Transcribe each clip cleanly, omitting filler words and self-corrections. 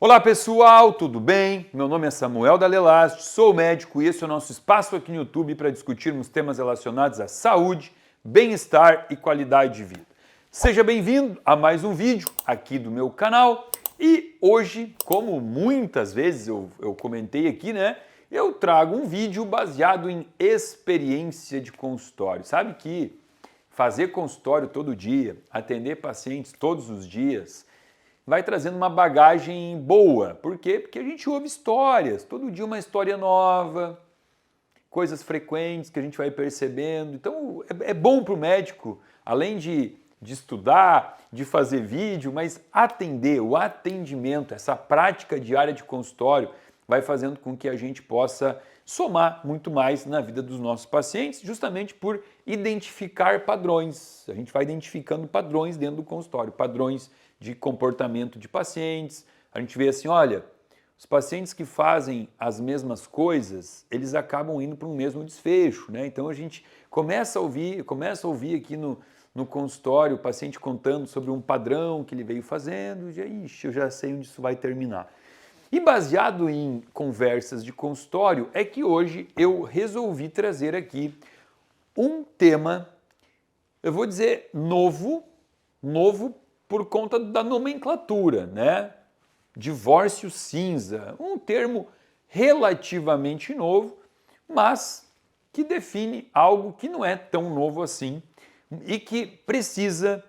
Olá pessoal, tudo bem? Meu nome é Samuel Dalelast, sou médico e esse é o nosso espaço aqui no YouTube para discutirmos temas relacionados à saúde, bem-estar e qualidade de vida. Seja bem-vindo a mais um vídeo aqui do meu canal e hoje, como muitas vezes eu comentei aqui, né? Eu trago um vídeo baseado em experiência de consultório. Sabe que fazer consultório todo dia, atender pacientes todos os dias, vai trazendo uma bagagem boa. Por quê? Porque a gente ouve histórias, todo dia uma história nova, coisas frequentes que a gente vai percebendo. Então é bom para o médico, além de estudar, de fazer vídeo, mas atender, o atendimento, essa prática diária de consultório vai fazendo com que a gente possa somar muito mais na vida dos nossos pacientes, justamente por identificar padrões. A gente vai identificando padrões dentro do consultório, padrões de comportamento de pacientes. A gente vê assim, olha, os pacientes que fazem as mesmas coisas, eles acabam indo para um mesmo desfecho, né? Então a gente começa a ouvir aqui no consultório o paciente contando sobre um padrão que ele veio fazendo, e ixi, eu já sei onde isso vai terminar. E baseado em conversas de consultório, é que hoje eu resolvi trazer aqui um tema, eu vou dizer novo por conta da nomenclatura, né? Divórcio cinza, um termo relativamente novo, mas que define algo que não é tão novo assim e que precisa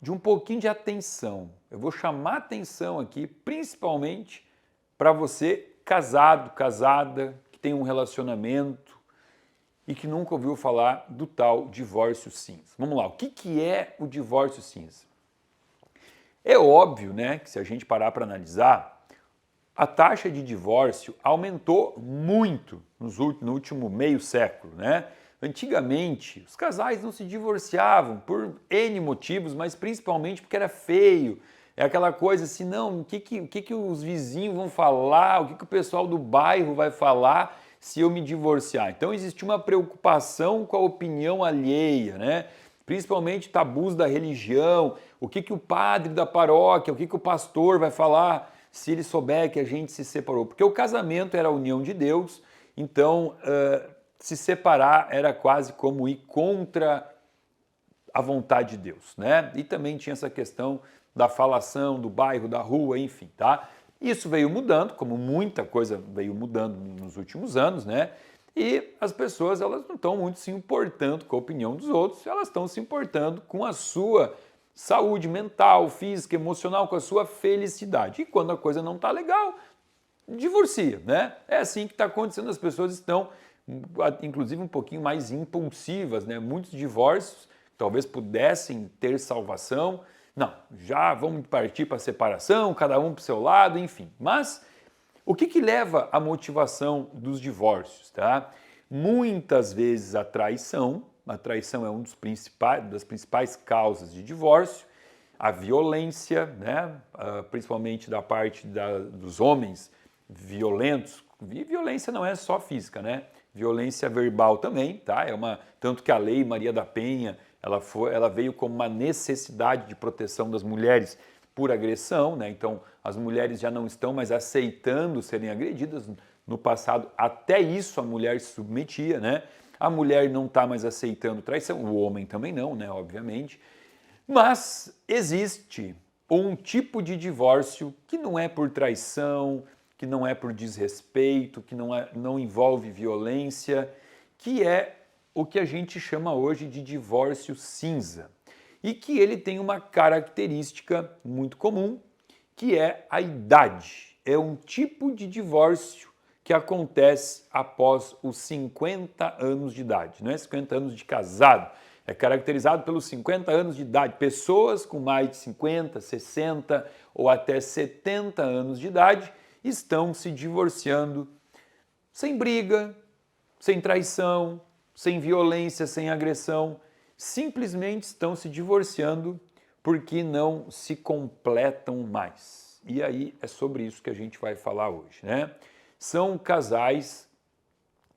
de um pouquinho de atenção. Eu vou chamar atenção aqui, principalmente para você casado, casada, que tem um relacionamento e que nunca ouviu falar do tal divórcio cinza. Vamos lá, o que é o divórcio cinza? É óbvio, né, que se a gente parar para analisar, a taxa de divórcio aumentou muito no último meio século, né? Antigamente, os casais não se divorciavam por N motivos, mas principalmente porque era feio. É aquela coisa assim, não, o que os vizinhos vão falar, o que o pessoal do bairro vai falar se eu me divorciar? Então existia uma preocupação com a opinião alheia, né? Principalmente tabus da religião, o que o padre da paróquia, o que o pastor vai falar se ele souber que a gente se separou. Porque o casamento era a união de Deus, então se separar era quase como ir contra a vontade de Deus, né? E também tinha essa questão da falação, do bairro, da rua, enfim, tá? Isso veio mudando, como muita coisa veio mudando nos últimos anos, né? E as pessoas, elas não estão muito se importando com a opinião dos outros, elas estão se importando com a sua saúde mental, física, emocional, com a sua felicidade. E quando a coisa não está legal, divorcia, né? É assim que está acontecendo, as pessoas estão, inclusive, um pouquinho mais impulsivas, né? Muitos divórcios talvez pudessem ter salvação. Não, já vamos partir para a separação, cada um para o seu lado, enfim. Mas o que leva à motivação dos divórcios, tá? Muitas vezes a traição é um das principais causas de divórcio, a violência, né? Principalmente da parte dos homens violentos. E violência não é só física, né? Violência verbal também, tá? Tanto que a Lei Maria da Penha, ela veio como uma necessidade de proteção das mulheres por agressão, né? Então as mulheres já não estão mais aceitando serem agredidas. No passado, até isso a mulher se submetia, né? A mulher não está mais aceitando traição, o homem também não, né? Obviamente. Mas existe um tipo de divórcio que não é por traição, que não é por desrespeito, que não envolve violência, que é o que a gente chama hoje de divórcio cinza. E que ele tem uma característica muito comum, que é a idade. É um tipo de divórcio que acontece após os 50 anos de idade. Não é 50 anos de casado, é caracterizado pelos 50 anos de idade. Pessoas com mais de 50, 60 ou até 70 anos de idade estão se divorciando sem briga, sem traição, sem violência, sem agressão. Simplesmente estão se divorciando porque não se completam mais. E aí é sobre isso que a gente vai falar hoje, né? São casais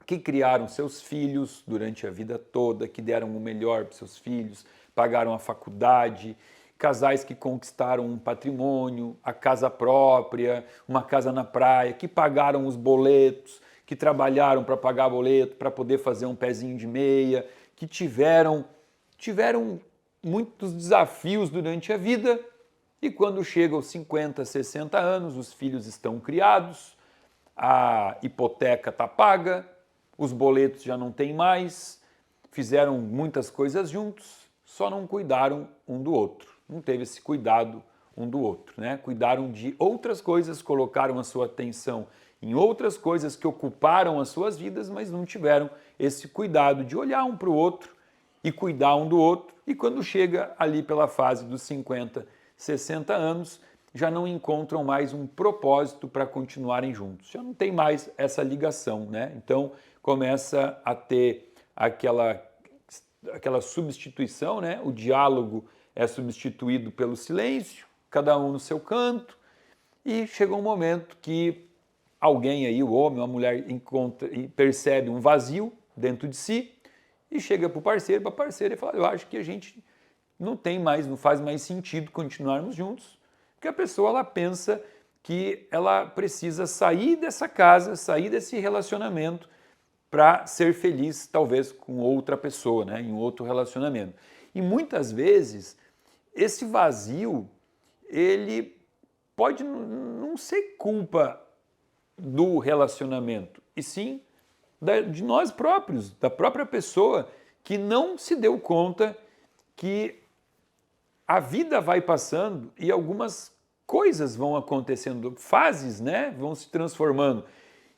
que criaram seus filhos durante a vida toda, que deram o melhor para seus filhos, pagaram a faculdade, casais que conquistaram um patrimônio, a casa própria, uma casa na praia, que pagaram os boletos, que trabalharam para pagar boleto, para poder fazer um pezinho de meia, que tiveram muitos desafios durante a vida e quando chegam aos 50, 60 anos, os filhos estão criados, a hipoteca está paga, os boletos já não tem mais, fizeram muitas coisas juntos, só não cuidaram um do outro. Não teve esse cuidado um do outro, né? Cuidaram de outras coisas, colocaram a sua atenção em outras coisas que ocuparam as suas vidas, mas não tiveram esse cuidado de olhar um para o outro e cuidar um do outro. E quando chega ali pela fase dos 50, 60 anos, já não encontram mais um propósito para continuarem juntos. Já não tem mais essa ligação, né? Então começa a ter aquela substituição, né? O diálogo é substituído pelo silêncio, cada um no seu canto, e chega um momento que alguém aí, o homem ou a mulher, encontra e percebe um vazio dentro de si e chega para o parceiro, para a parceira e fala: eu acho que a gente não faz mais sentido continuarmos juntos, porque a pessoa ela pensa que ela precisa sair dessa casa, sair desse relacionamento para ser feliz, talvez com outra pessoa, né, em outro relacionamento. E muitas vezes esse vazio, ele pode não ser culpa do relacionamento, e sim de nós próprios, da própria pessoa que não se deu conta que a vida vai passando e algumas coisas vão acontecendo, fases, né, vão se transformando.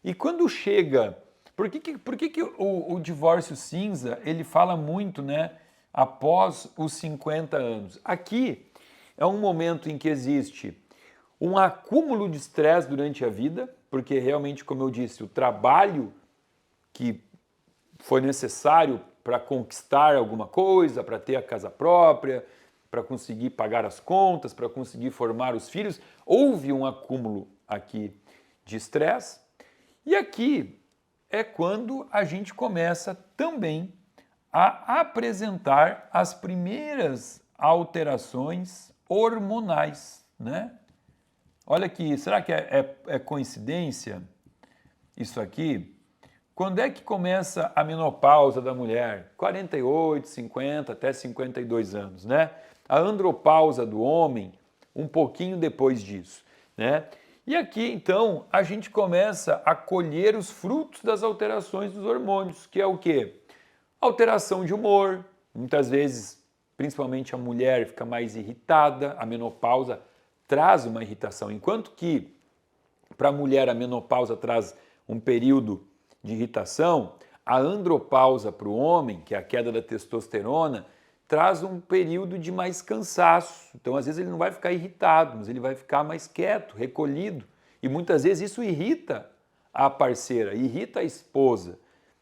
E quando chega... Por que o divórcio cinza, ele fala muito, né, após os 50 anos? Aqui é um momento em que existe um acúmulo de estresse durante a vida, porque realmente, como eu disse, o trabalho que foi necessário para conquistar alguma coisa, para ter a casa própria, para conseguir pagar as contas, para conseguir formar os filhos, houve um acúmulo aqui de estresse. E aqui é quando a gente começa também a apresentar as primeiras alterações hormonais, né? Olha aqui, será que é coincidência isso aqui? Quando é que começa a menopausa da mulher? 48, 50, até 52 anos, né? A andropausa do homem, um pouquinho depois disso, né? E aqui, então, a gente começa a colher os frutos das alterações dos hormônios, que é o quê? Alteração de humor, muitas vezes, principalmente a mulher fica mais irritada, a menopausa traz uma irritação, enquanto que para a mulher a menopausa traz um período de irritação, a andropausa para o homem, que é a queda da testosterona, traz um período de mais cansaço. Então, às vezes, ele não vai ficar irritado, mas ele vai ficar mais quieto, recolhido. E muitas vezes isso irrita a parceira, irrita a esposa.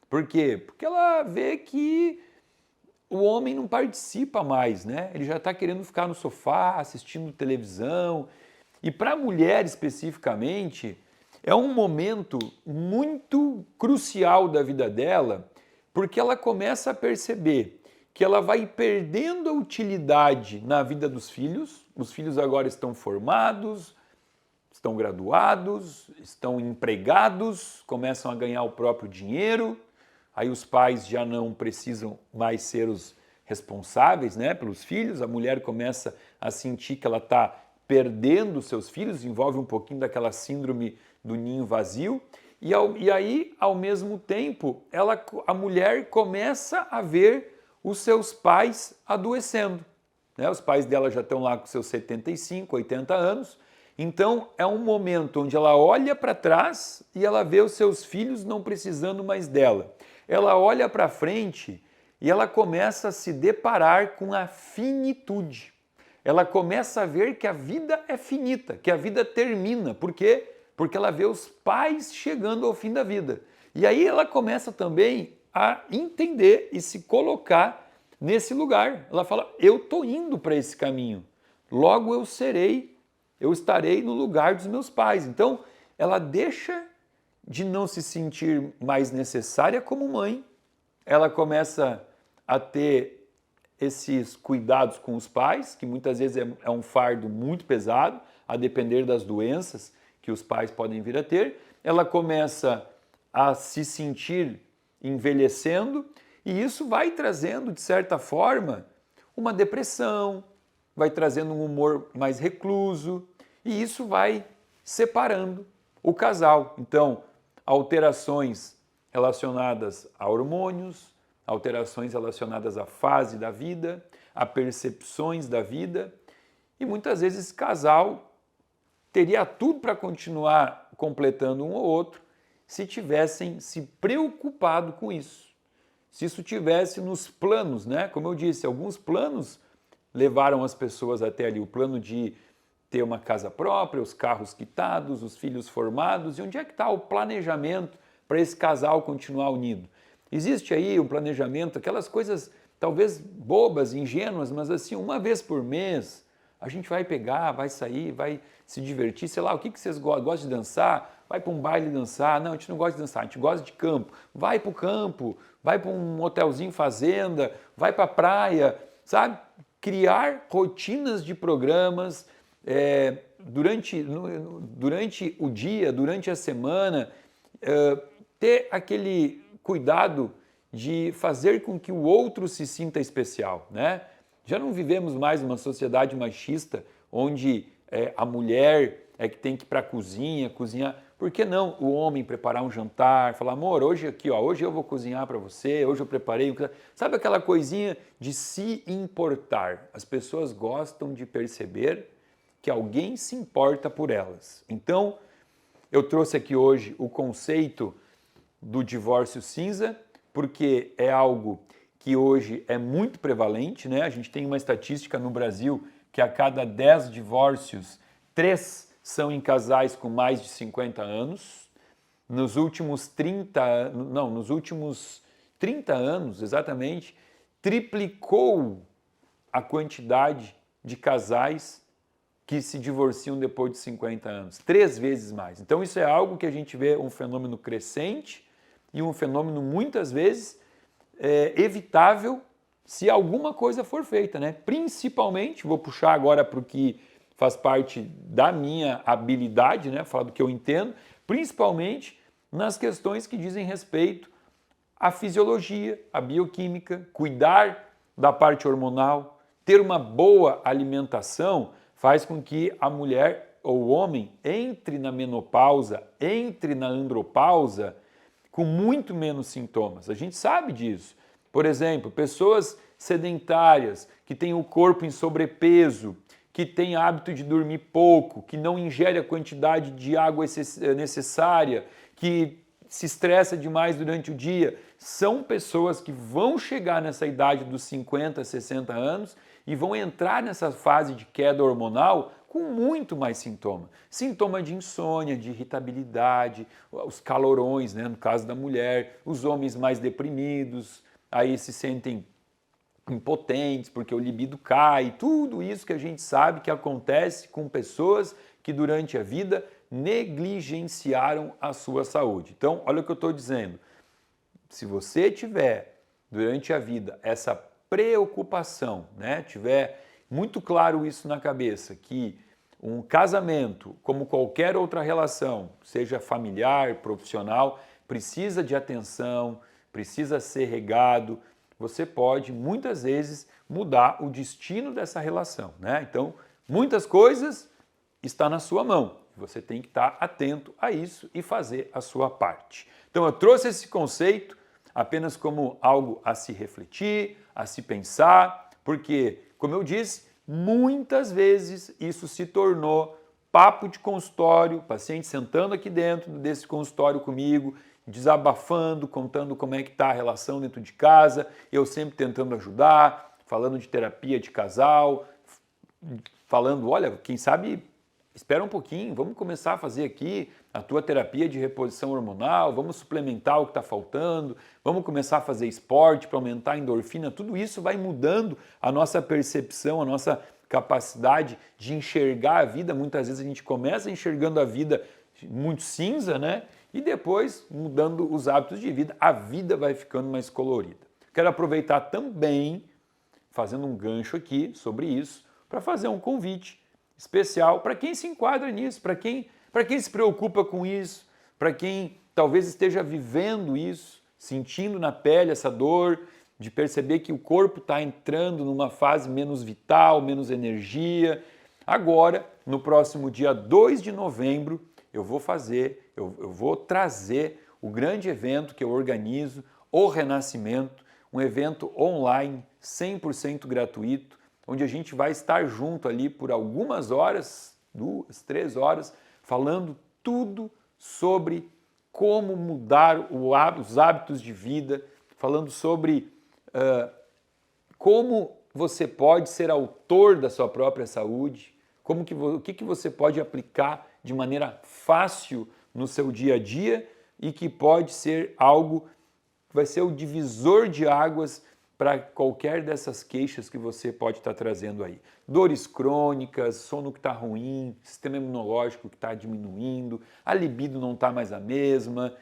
Por quê? Porque ela vê que o homem não participa mais, né? Ele já está querendo ficar no sofá, assistindo televisão. E para a mulher especificamente, é um momento muito crucial da vida dela, porque ela começa a perceber que ela vai perdendo a utilidade na vida dos filhos. Os filhos agora estão formados, estão graduados, estão empregados, começam a ganhar o próprio dinheiro. Aí os pais já não precisam mais ser os responsáveis, né, pelos filhos. A mulher começa a sentir que ela está perdendo seus filhos, envolve um pouquinho daquela síndrome do ninho vazio. E aí, ao mesmo tempo, a mulher começa a ver os seus pais adoecendo, né? Os pais dela já estão lá com seus 75, 80 anos, então é um momento onde ela olha para trás e ela vê os seus filhos não precisando mais dela. Ela olha para frente e ela começa a se deparar com a finitude. Ela começa a ver que a vida é finita, que a vida termina. Por quê? Porque ela vê os pais chegando ao fim da vida. E aí ela começa também a entender e se colocar nesse lugar. Ela fala: eu estou indo para esse caminho, logo eu estarei no lugar dos meus pais. Então, ela deixa de não se sentir mais necessária como mãe, ela começa a ter esses cuidados com os pais, que muitas vezes é um fardo muito pesado, a depender das doenças que os pais podem vir a ter. Ela começa a se sentir envelhecendo e isso vai trazendo, de certa forma, uma depressão, vai trazendo um humor mais recluso e isso vai separando o casal. Então, alterações relacionadas a hormônios, alterações relacionadas à fase da vida, a percepções da vida e muitas vezes esse casal teria tudo para continuar completando um ou outro se tivessem se preocupado com isso. Se isso tivesse nos planos, né? Como eu disse, alguns planos levaram as pessoas até ali, o plano de ter uma casa própria, os carros quitados, os filhos formados, e onde é que está o planejamento para esse casal continuar unido? Existe aí um planejamento, aquelas coisas talvez bobas, ingênuas, mas assim, uma vez por mês, a gente vai pegar, vai sair, vai se divertir, sei lá, o que vocês gostam? Gostam de dançar? Vai para um baile dançar? Não, a gente não gosta de dançar, a gente gosta de campo. Vai para o campo, vai para um hotelzinho fazenda, vai para a praia, sabe? Criar rotinas de programas durante o dia, durante a semana, ter aquele cuidado de fazer com que o outro se sinta especial, né? Já não vivemos mais uma sociedade machista onde a mulher é que tem que ir para a cozinha, cozinhar. Por que não o homem preparar um jantar, falar, amor, hoje aqui, ó, hoje eu vou cozinhar para você, hoje eu preparei. Sabe aquela coisinha de se importar? As pessoas gostam de perceber que alguém se importa por elas. Então, eu trouxe aqui hoje o conceito do divórcio cinza, porque é algo que hoje é muito prevalente, né? A gente tem uma estatística no Brasil que a cada 10 divórcios, 3 são em casais com mais de 50 anos. Nos últimos 30 anos, exatamente, triplicou a quantidade de casais que se divorciam depois de 50 anos, 3 vezes mais. Então isso é algo que a gente vê um fenômeno crescente e um fenômeno muitas vezes evitável se alguma coisa for feita, né? Principalmente, vou puxar agora para o que faz parte da minha habilidade, né? Falar do que eu entendo, principalmente nas questões que dizem respeito à fisiologia, à bioquímica, cuidar da parte hormonal, ter uma boa alimentação faz com que a mulher ou o homem entre na menopausa, entre na andropausa com muito menos sintomas. A gente sabe disso. Por exemplo, pessoas sedentárias, que têm o corpo em sobrepeso, que têm hábito de dormir pouco, que não ingere a quantidade de água necessária, que se estressa demais durante o dia, são pessoas que vão chegar nessa idade dos 50, 60 anos e vão entrar nessa fase de queda hormonal com muito mais sintoma. Sintoma de insônia, de irritabilidade, os calorões, né, no caso da mulher, os homens mais deprimidos, aí se sentem impotentes porque o libido cai, tudo isso que a gente sabe que acontece com pessoas que durante a vida negligenciaram a sua saúde. Então, olha o que eu estou dizendo. Se você tiver durante a vida essa preocupação, né, tiver muito claro isso na cabeça, que um casamento, como qualquer outra relação, seja familiar, profissional, precisa de atenção, precisa ser regado, você pode muitas vezes mudar o destino dessa relação, né? Então, muitas coisas estão na sua mão. Você tem que estar atento a isso e fazer a sua parte. Então, eu trouxe esse conceito apenas como algo a se refletir, a se pensar, porque, como eu disse, muitas vezes isso se tornou papo de consultório, paciente sentando aqui dentro desse consultório comigo, desabafando, contando como é que está a relação dentro de casa, eu sempre tentando ajudar, falando de terapia de casal, falando, olha, quem sabe, espera um pouquinho, vamos começar a fazer aqui a tua terapia de reposição hormonal, vamos suplementar o que está faltando, vamos começar a fazer esporte para aumentar a endorfina, tudo isso vai mudando a nossa percepção, a nossa capacidade de enxergar a vida. Muitas vezes a gente começa enxergando a vida muito cinza, né? E depois, mudando os hábitos de vida, a vida vai ficando mais colorida. Quero aproveitar também fazendo um gancho aqui sobre isso, para fazer um convite especial para quem se enquadra nisso, para quem se preocupa com isso, para quem talvez esteja vivendo isso, sentindo na pele essa dor, de perceber que o corpo está entrando numa fase menos vital, menos energia. Agora, no próximo dia 2 de novembro, eu vou trazer o grande evento que eu organizo, o Renascimento, um evento online, 100% gratuito, onde a gente vai estar junto ali por algumas horas, 2, 3 horas, falando tudo sobre como mudar os hábitos de vida, falando sobre como você pode ser autor da sua própria saúde, o que você pode aplicar de maneira fácil no seu dia a dia e que pode ser algo que vai ser o divisor de águas para qualquer dessas queixas que você pode estar trazendo aí. Dores crônicas, sono que está ruim, sistema imunológico que está diminuindo, a libido não está mais a mesma,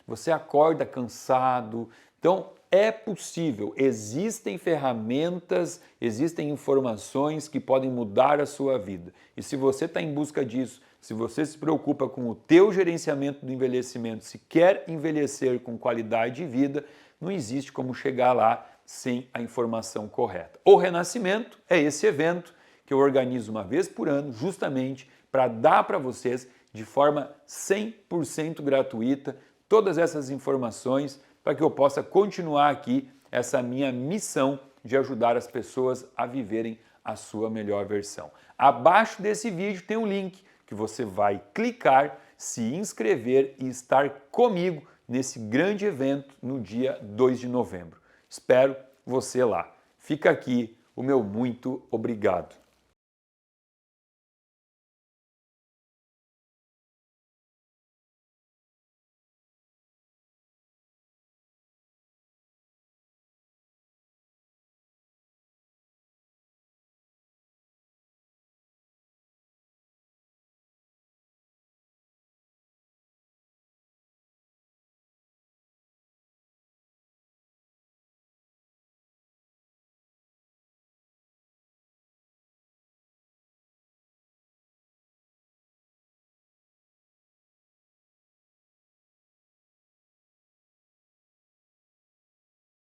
você acorda cansado. Então, é possível, existem ferramentas, existem informações que podem mudar a sua vida. E se você está em busca disso, se você se preocupa com o teu gerenciamento do envelhecimento, se quer envelhecer com qualidade de vida, não existe como chegar lá sem a informação correta. O Renascimento é esse evento que eu organizo uma vez por ano, justamente para dar para vocês de forma 100% gratuita todas essas informações para que eu possa continuar aqui essa minha missão de ajudar as pessoas a viverem a sua melhor versão. Abaixo desse vídeo tem um link que você vai clicar, se inscrever e estar comigo nesse grande evento no dia 2 de novembro. Espero você lá. Fica aqui o meu muito obrigado.